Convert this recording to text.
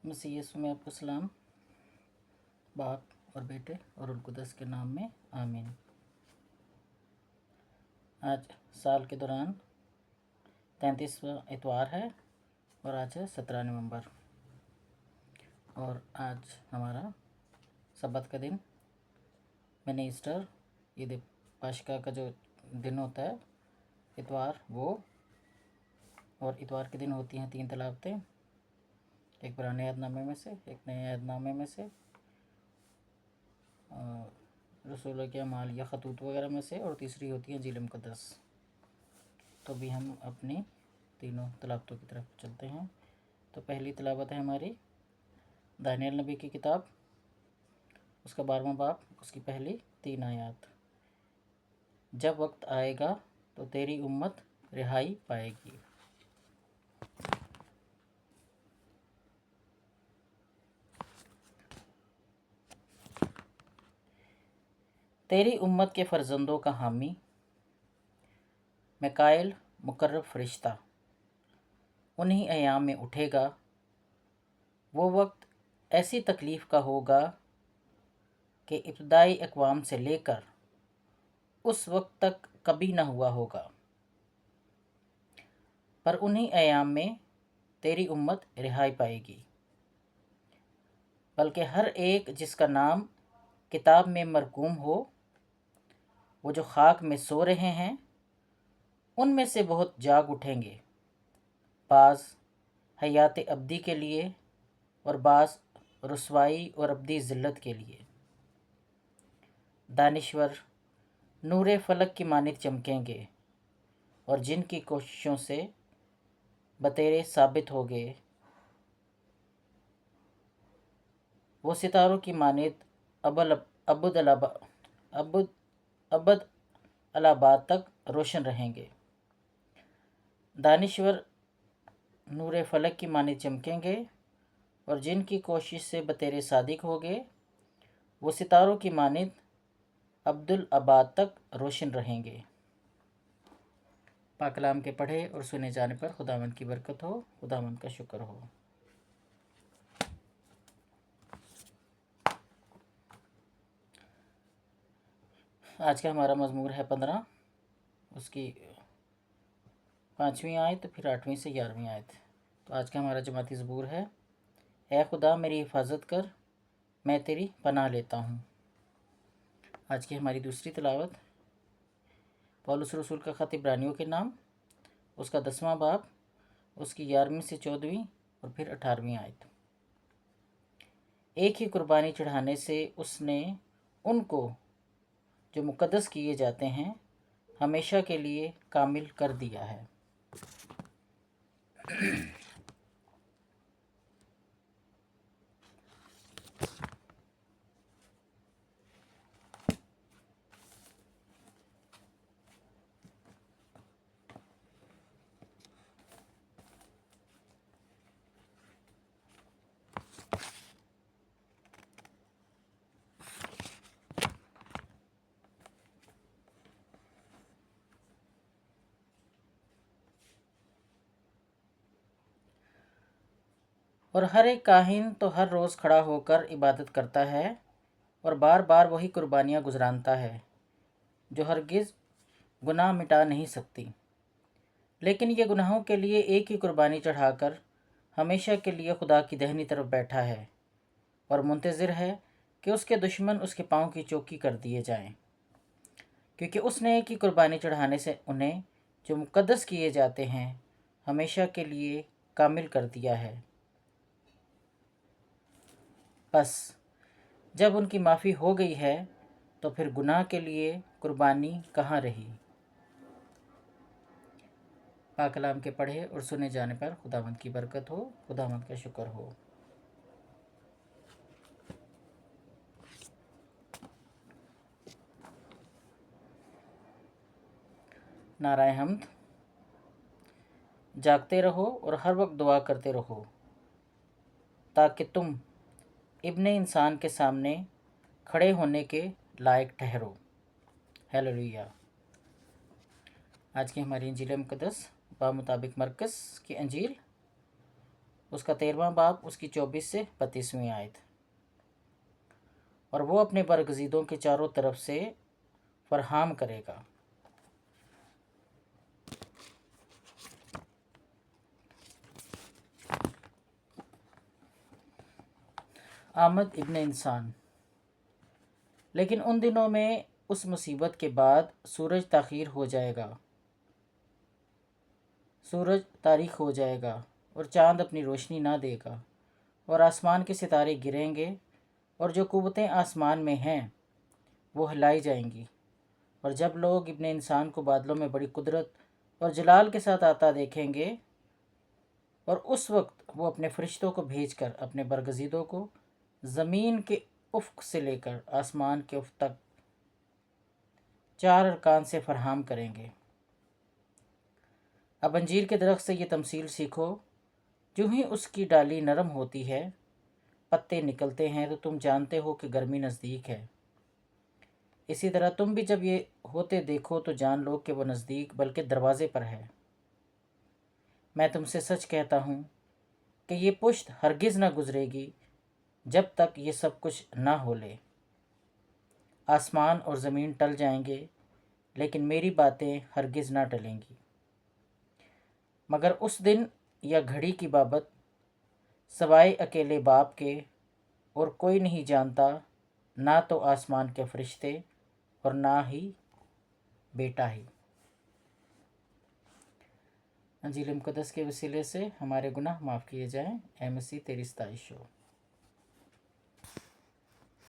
मसीह यीशु में आपको सलाम। बाप और बेटे और रूह कुद्दस के नाम में आमीन। आज साल के दौरान 33वां इतवार है और आज है 17 नवंबर और आज हमारा सब्बत का दिन मैंने ईस्टर ईद पाशका का जो दिन होता है इतवार वो, और इतवार के दिन होती हैं 3 तलावतें, एक पुराने यादनामे में से, एक नए यादनामे में से, रसूल के अमाल या खतूत वगैरह में से, और तीसरी होती है इंजील मुक़द्दस। तो अभी हम अपनी तीनों तलावतों की तरफ चलते हैं। तो पहली तलावत है हमारी दानियल नबी की किताब, उसका 12वां बाब, उसकी पहली 3 आयत। जब वक्त आएगा तो तेरी उम्मत रिहाई पाएगी। तेरी उम्मत के फर्जंदों का हामी मिकाएल मुकर्रब फरिश्ता उन्हीं अयाम में उठेगा। वो वक्त ऐसी तकलीफ़ का होगा कि इब्तदाई अक़वाम से लेकर उस वक्त तक कभी ना हुआ होगा। पर उन्हीं अयाम में तेरी उम्मत रिहाई पाएगी, बल्कि हर एक जिसका नाम किताब में मरकूम हो, वो जो खाक में सो रहे हैं उनमें से बहुत जाग उठेंगे, बाज़ हयात अब्दी के लिए और बाज़ रुसवाई और अब्दी ज़िल्लत के लिए। दानिश्वर नूरे फलक की मानित चमकेंगे और जिनकी कोशिशों से बतेरे साबित हो गए, वो सितारों की मानित अबद अलाबाद तक रोशन रहेंगे। दानिश्वर नूरे फलक की मानित चमकेंगे और जिनकी कोशिश से बतेरे सादिक हो गए, वो सितारों की मानित अब्दुल आबाद तक रोशन रहेंगे। पाक कलाम के पढ़े और सुने जाने पर खुदावंद की बरकत हो, खुदावंद का शुक्र हो। आज का हमारा मज़मूर है 15, उसकी 5वीं आयत, फिर 8वीं से 11वीं आयत। तो आज का हमारा जमाती ज़बूर है, ऐ खुदा मेरी हिफाजत कर, मैं तेरी पनाह लेता हूँ। आज की हमारी दूसरी तिलावत पौलुस रसूल का ख़त इब्रानियों के नाम, उसका 10वां बाब, उसकी 11वीं से 14वीं और फिर 18वीं आयत। एक ही कुर्बानी चढ़ाने से उसने उनको जो मुक़द्दस किए जाते हैं हमेशा के लिए कामिल कर दिया है। और हर एक काहिन तो हर रोज़ खड़ा होकर इबादत करता है और बार बार वही कुर्बानियाँ गुजरानता है जो हरगिज़ गुनाह मिटा नहीं सकती। लेकिन ये गुनाहों के लिए एक ही कुर्बानी चढ़ाकर हमेशा के लिए खुदा की दाहिनी तरफ बैठा है और मुंतज़िर है कि उसके दुश्मन उसके पाँव की चौकी कर दिए जाएं, क्योंकि उसने एक ही कुर्बानी चढ़ाने से उन्हें जो मुक़द्दस किए जाते हैं हमेशा के लिए कामिल कर दिया है। बस जब उनकी माफ़ी हो गई है तो फिर गुनाह के लिए कुर्बानी कहाँ रही। पाक कलाम के पढ़े और सुने जाने पर खुदावंद की बरकत हो, खुदावंद का शुक्र हो। नाराए हम्द। जागते रहो और हर वक्त दुआ करते रहो ताकि तुम इब्ने इंसान के सामने खड़े होने के लायक ठहरो। हालेलुया। आज की हमारी इंजील मुक़द्दस बामुताबिक मरकज़ की इंजील اس کا 13واں باب، اس کی 24 سے 32ویں آیت۔ اور وہ اپنے برگزیدوں کے چاروں طرف سے فراہم کرے گا۔ آمد ابن انسان۔ لیکن ان دنوں میں اس مصیبت کے بعد سورج تاخیر ہو جائے گا، سورج تاریک ہو جائے گا اور چاند اپنی روشنی نہ دے گا، اور آسمان کے ستارے گریں گے، اور جو قوتیں آسمان میں ہیں وہ ہلائی جائیں گی۔ اور جب لوگ ابن انسان کو بادلوں میں بڑی قدرت اور جلال کے ساتھ آتا دیکھیں گے، اور اس وقت وہ اپنے فرشتوں کو بھیج کر اپنے برگزیدوں کو زمین کے افق سے لے کر آسمان کے افق تک 4 ارکان سے فراہم کریں گے۔ اب انجیر کے درخت سے یہ تمثیل سیکھو، جو ہی اس کی ڈالی نرم ہوتی ہے، پتے نکلتے ہیں، تو تم جانتے ہو کہ گرمی نزدیک ہے۔ اسی طرح تم بھی جب یہ ہوتے دیکھو تو جان لو کہ وہ نزدیک بلکہ دروازے پر ہے۔ میں تم سے سچ کہتا ہوں کہ یہ پشت ہرگز نہ گزرے گی جب تک یہ سب کچھ نہ ہو لے۔ آسمان اور زمین ٹل جائیں گے لیکن میری باتیں ہرگز نہ ٹلیں گی۔ مگر اس دن یا گھڑی کی بابت سوائے اکیلے باپ کے اور کوئی نہیں جانتا، نہ تو آسمان کے فرشتے اور نہ ہی بیٹا ہی۔ انجیل مقدس کے وسیلے سے ہمارے گناہ معاف کیے جائیں۔ اے مسیح تیری ستائش ہو۔